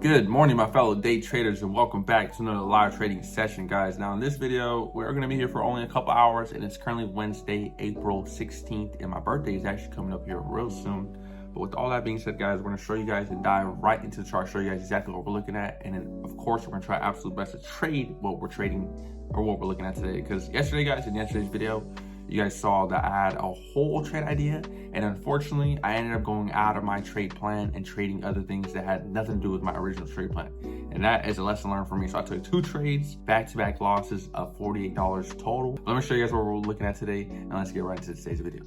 Good morning, my fellow day traders, and welcome back to another live trading session, guys. Now in this video, we're going to be here for only a couple hours, and it's currently Wednesday, April 16th, and my birthday is actually coming up here real soon. But with all that being said, guys, we're going to show you guys and dive right into the chart, show you guys exactly what we're looking at, and then of course we're going to try absolute best to trade what we're trading or what we're looking at today. Because yesterday, guys, in yesterday's video, you guys saw that I had a whole trade idea, and unfortunately I ended up going out of my trade plan and trading other things that had nothing to do with my original trade plan, and that is a lesson learned for me. So I took two trades, back-to-back losses of $48 total. Let me show you guys what we're looking at today, and let's get right into today's video.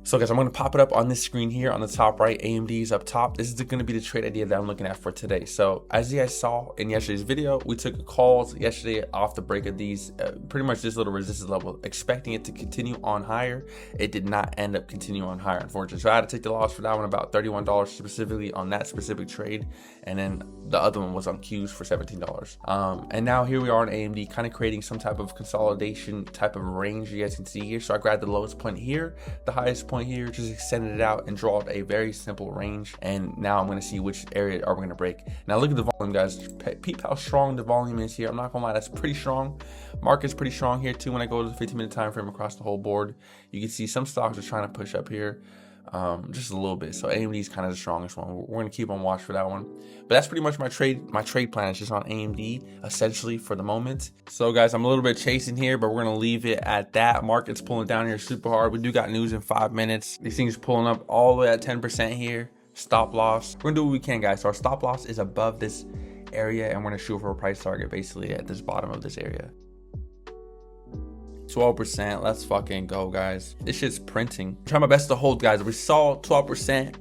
So guys, I'm going to pop it up on this screen here on the top right. AMD is up top. This is going to be the trade idea that I'm looking at for today. So as you guys saw in yesterday's video, we took calls yesterday off the break of these, pretty much this little resistance level, expecting it to continue on higher. It did not end up continuing on higher, unfortunately. So I had to take the loss for that one, about $31 specifically on that specific trade. And then the other one was on Qs for $17. And now here we are on AMD, kind of creating some type of consolidation type of range you guys can see here. So I grabbed the lowest point here, the highest point here, just extended it out and draw a very simple range. And now I'm going to see which area are we going to break. Now look at the volume, guys. Peep how strong the volume is here. I'm not gonna lie, that's pretty strong. Market's pretty strong here too. When I go to the 15-minute time frame across the whole board, you can see some stocks are trying to push up here just a little bit. So AMD is kind of the strongest one. We're going to keep on watch for that one. But that's pretty much my trade plan is just on AMD essentially for the moment. So guys, I'm a little bit chasing here, but we're going to leave it at that. Market's pulling down here super hard. We do got news in 5 minutes. These things pulling up all the way at 10% here. Stop loss, we're gonna do what we can, guys. So our stop loss is above this area, and we're gonna shoot for a price target basically at this bottom of this area. 12%, let's fucking go, guys. This shit's printing. I'm trying my best to hold, guys. We saw 12%,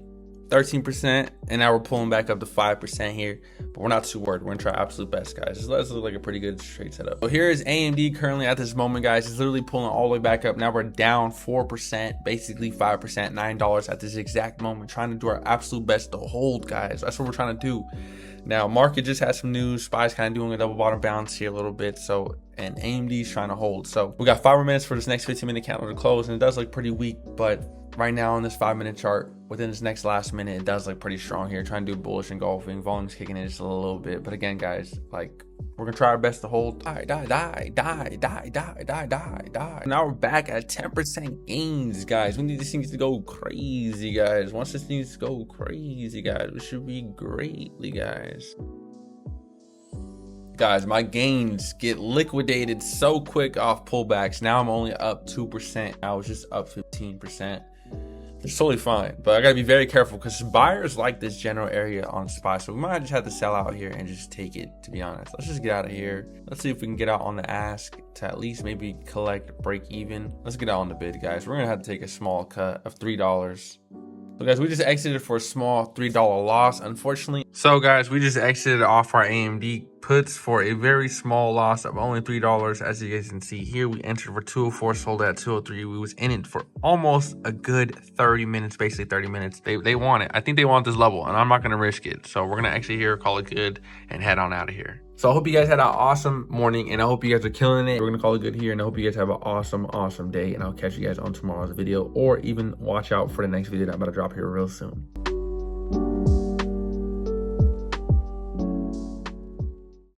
13%, and now we're pulling back up to 5% here, but we're not too worried. We're gonna try absolute best, guys. This looks like a pretty good trade setup. So here is AMD currently at this moment, guys. It's literally pulling all the way back up. Now we're down 4%, basically 5%, $9 at this exact moment, trying to do our absolute best to hold, guys. That's what we're trying to do. Now market just had some news. SPY's kind of doing a double bottom bounce here a little bit, so, and AMD's trying to hold. So we got 5 more minutes for this next 15-minute candle to close, and it does look pretty weak, but right now on this 5-minute chart, within this next last minute, it does look pretty strong here. Trying to do bullish engulfing, volume's kicking in just a little bit, but again, guys, like, we're gonna try our best to hold. Die. Now we're back at 10% gains, guys. We need these things to go crazy, guys. Once this needs to go crazy, guys, we should be greatly, guys. Guys, my gains get liquidated so quick off pullbacks. Now I'm only up 2%. I was just up 15%. It's totally fine, but I gotta be very careful because buyers like this general area on SPY, so we might just have to sell out here and just take it, to be honest. Let's just get out of here. Let's see if we can get out on the ask to at least maybe collect break even. Let's get out on the bid, guys. We're gonna have to take a small cut of $3. So guys, we just exited for a small $3 loss, unfortunately. So guys, we just exited off our AMD puts for a very small loss of only $3. As you guys can see here, we entered for 204, sold at 203. We was in it for almost a good 30 minutes, basically 30 minutes. They want it. I think they want this level, and I'm not gonna risk it. So we're gonna actually here call it good and head on out of here. So I hope you guys had an awesome morning, and I hope you guys are killing it. We're gonna call it good here, and I hope you guys have an awesome day, and I'll catch you guys on tomorrow's video, or even watch out for the next video that I'm about to drop here real soon.